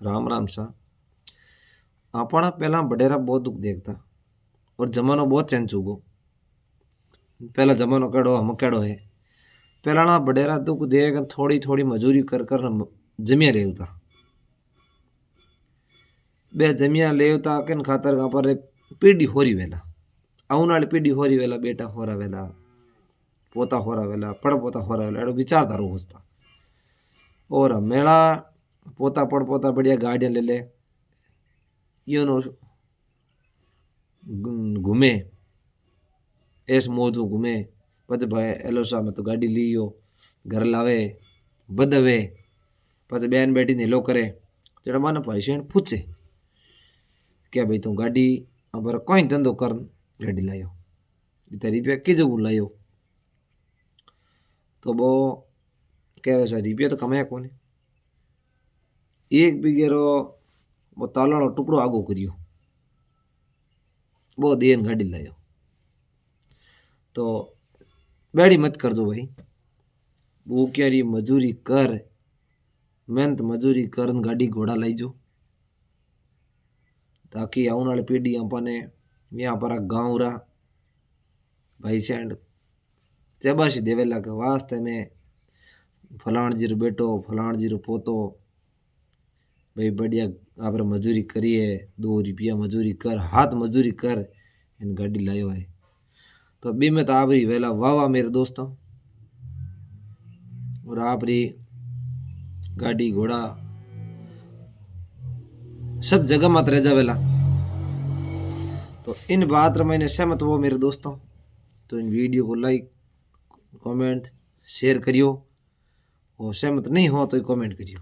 राम राम सा। अपना पहला बडेरा बहुत दुख देखता और जमानो बहुत चेंज चुगो। पहला जमानो केड़ो हम केड़ो है। पहला ना बडेरा दुख देख थोड़ी थोड़ी मजूरी कर कर जमिया लेवता। बे जमिया लेवता के खातर का पर पीढ़ी होरी वेला आने वाली पीढ़ी होरी वेला बेटा होरा वेला पोता होरा वेला पड़ पोता होरा वेला एडो विचारधारो होता। और मेला पोता पड़ पोता बढ़िया गाड़ियां ले ले यूनो घूमे ऐस मौजू घूमे पच भाई एलोसा में तो गाड़ी लियो घर लावे बदवे पच बैन बैठी नीलो करे जरा माने पैसे पूछे क्या भाई तू गाड़ी अब कोई धंधो कर गाड़ी लायो इतना रुपया की जगह लायो तो वो क्या वैसा रुपया तो कमाया कोने एक बीघे रो वो तालानो टुकड़ो आगो करियो वो देन गाड़ी लायो तो बैड़ी मत कर दो भाई वो क्या रही मजूरी कर मेहनत मजूरी कर गाड़ी घोड़ा लाई जो ताकि आने वाली पीढ़ी अपने यहाँ पर गाँव रहा भाई सैंड चबाशी देवेला के वास्ते में फलाण जी रो बेटो फलाण जी रो पोतो भाई बढ़िया आप मजूरी करिए 2 रुपया मजूरी कर हाथ मजूरी कर इन गाड़ी लायो है तो अभी में तो आप रही वेला वाह वाह मेरे दोस्तों और आप रही गाड़ी घोड़ा सब जगह मत रह जावेला तो इन बात मैंने सहमत हो मेरे दोस्तों तो इन वीडियो को लाइक कमेंट शेयर करियो और सहमत नहीं हो तो कमेंट करियो।